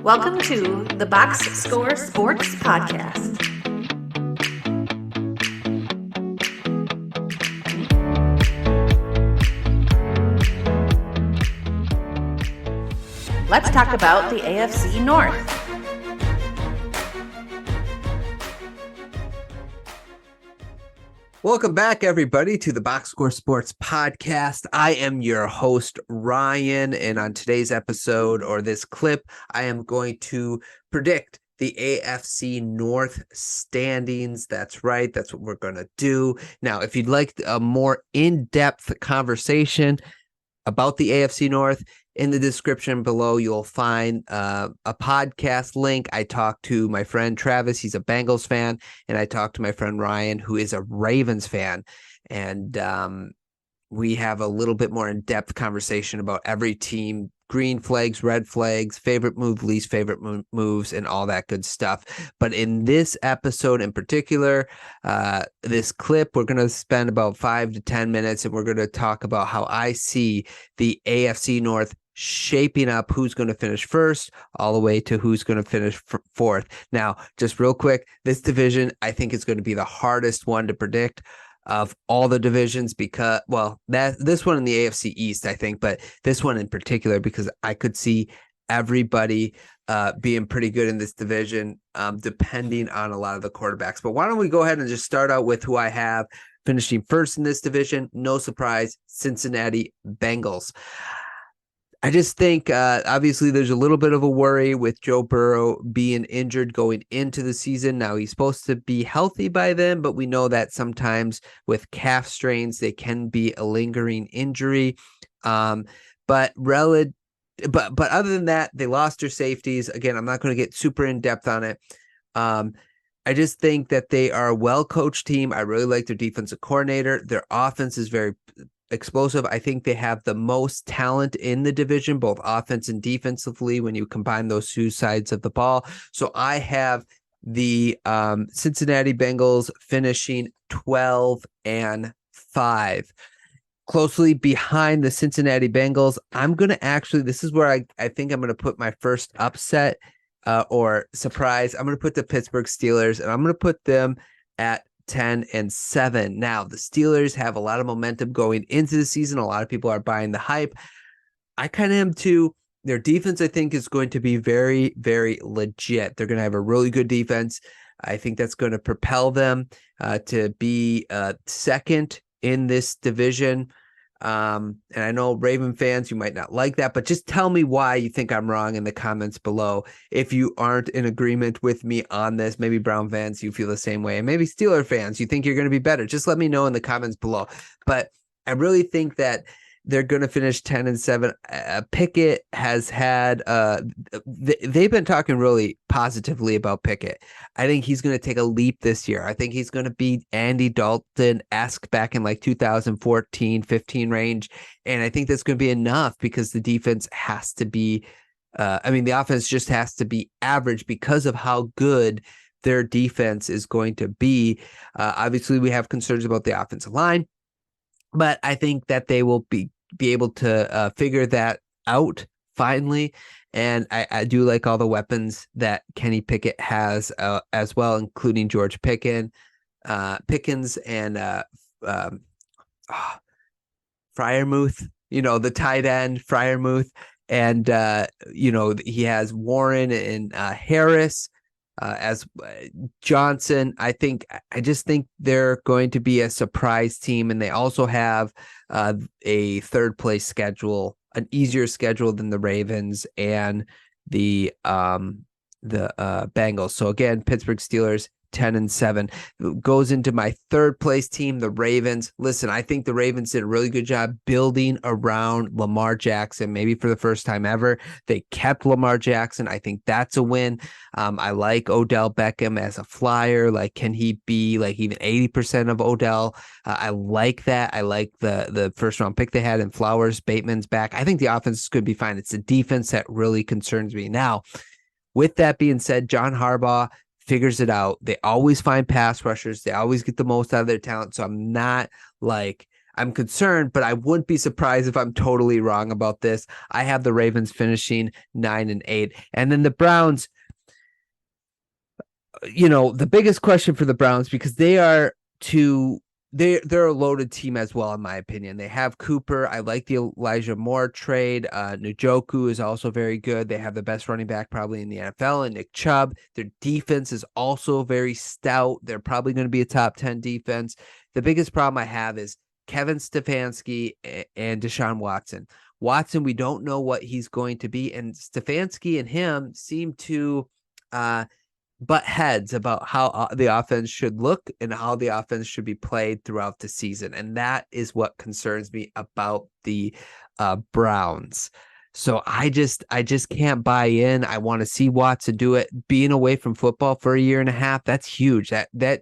Welcome to the Box Score Sports Podcast. Let's talk about the AFC North. Welcome back, everybody, to the Box Score Sports Podcast. I am your host, Ryan, and on today's episode, or this clip, I am going to predict the AFC North standings. That's right. That's what we're going to do. Now, if you'd like a more in-depth conversation about the AFC North, in the description below, you'll find a podcast link. I talked to my friend Travis. He's a Bengals fan. And I talked to my friend Ryan, who is a Ravens fan. And we have a little bit more in-depth conversation about every team, green flags, red flags, favorite move, least favorite moves, and all that good stuff. But in this episode in particular, this clip, we're going to spend about 5 to 10 minutes, and we're going to talk about how I see the AFC North shaping up, who's going to finish first, all the way to who's going to finish fourth. Now, just real quick, this division, I think, is going to be the hardest one to predict of all the divisions because, well, this one in the AFC East, I think, but this one in particular, because I could see everybody being pretty good in this division, depending on a lot of the quarterbacks. But why don't we go ahead and just start out with who I have finishing first in this division? No surprise, Cincinnati Bengals. I just think, obviously, there's a little bit of a worry with Joe Burrow being injured going into the season. Now, he's supposed to be healthy by then, but we know that sometimes with calf strains, they can be a lingering injury. But other than that, they lost their safeties. Again, I'm not going to get super in-depth on it. I just think that they are a well-coached team. I really like their defensive coordinator. Their offense is very explosive. I think they have the most talent in the division, both offense and defensively, when you combine those two sides of the ball. So I have the Cincinnati Bengals finishing 12-5. Closely behind the Cincinnati Bengals, I'm going to actually, this is where I think I'm going to put my first upset or surprise. I'm going to put the Pittsburgh Steelers, and I'm going to put them at 10-7. Now, the Steelers have a lot of momentum going into the season. A lot of people are buying the hype. I kind of am too. Their defense, I think, is going to be very, very legit. They're going to have a really good defense. I think that's going to propel them to be second in this division. And I know Raven fans, you might not like that, but just tell me why you think I'm wrong in the comments below. If you aren't in agreement with me on this, maybe Brown fans, you feel the same way. And maybe Steeler fans, you think you're going to be better. Just let me know in the comments below. But I really think that they're going to finish 10-7. Pickett has had, they've been talking really positively about Pickett. I think he's going to take a leap this year. I think he's going to be Andy Dalton-esque back in like 2014-15 range. And I think that's going to be enough because the defense has to be, the offense just has to be average because of how good their defense is going to be. Obviously, we have concerns about the offensive line, but I think that they will be able to figure that out finally. And I do like all the weapons that Kenny Pickett has as well, including George Pickens and Freiermuth, the tight end Freiermuth. And, he has Warren and Harris as Johnson. I just think they're going to be a surprise team. And they also have a third place schedule, an easier schedule than the Ravens and the Bengals. So again, Pittsburgh Steelers 10-7 goes into my third place team, the Ravens. Listen, I think the Ravens did a really good job building around Lamar Jackson. Maybe for the first time ever, they kept Lamar Jackson. I think that's a win. I like Odell Beckham as a flyer. Like, can he be like even 80% of Odell? I like that. I like the first round pick they had in Flowers. Bateman's back. I think the offense could be fine. It's the defense that really concerns me. Now, with that being said, John Harbaugh figures it out. They always find pass rushers. They always get the most out of their talent. So I'm not like, I'm concerned, but I wouldn't be surprised if I'm totally wrong about this. I have the Ravens finishing 9-8. And then the Browns, the biggest question for the Browns, because they're a loaded team as well, in my opinion. They have Cooper. I like the Elijah Moore trade. Njoku is also very good. They have the best running back probably in the NFL, and Nick Chubb. Their defense is also very stout. They're probably going to be a top 10 defense. The biggest problem I have is Kevin Stefanski and Deshaun Watson. Watson, we don't know what he's going to be, and Stefanski and him seem to butt heads about how the offense should look and how the offense should be played throughout the season. And that is what concerns me about the Browns. So I just can't buy in. I want to see Watson do it. Being away from football for a year and a half, that's huge. That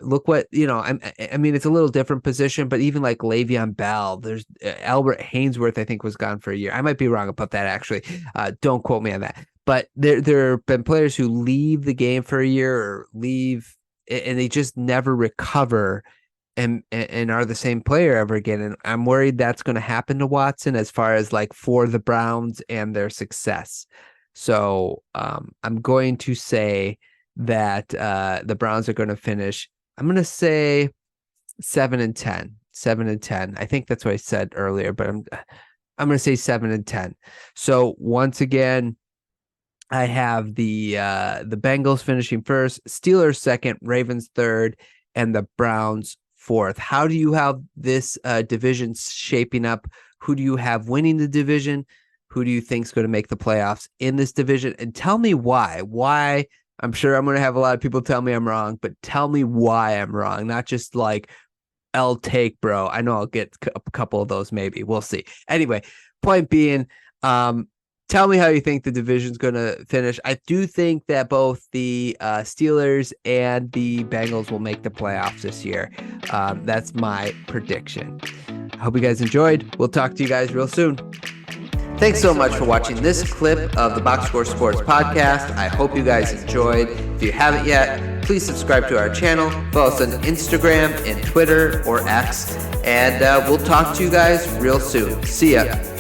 look what, I mean, it's a little different position, but even like Le'Veon Bell, there's Albert Hainsworth, I think, was gone for a year. I might be wrong about that, actually. Don't quote me on that. But there have been players who leave the game for a year or leave, and they just never recover and are the same player ever again. And I'm worried that's going to happen to Watson as far as like for the Browns and their success. So I'm going to say that the Browns are going to finish, I'm going to say 7-10. 7-10. I think that's what I said earlier, but I'm going to say 7-10. So once again, I have the Bengals finishing first, Steelers second, Ravens third, and the Browns fourth. How do you have this division shaping up? Who do you have winning the division? Who do you think is going to make the playoffs in this division? And tell me why. Why? I'm sure I'm going to have a lot of people tell me I'm wrong, but tell me why I'm wrong. Not just like, I'll take, bro. I know I'll get a couple of those maybe. We'll see. Anyway, point being, tell me how you think the division's going to finish. I do think that both the Steelers and the Bengals will make the playoffs this year. That's my prediction. I hope you guys enjoyed. We'll talk to you guys real soon. Thanks so much for watching this clip of the Box Score Sports Podcast. I hope you guys enjoyed. If you haven't yet, please subscribe to our channel. Follow us on Instagram and Twitter or X. And we'll talk to you guys real soon. See ya.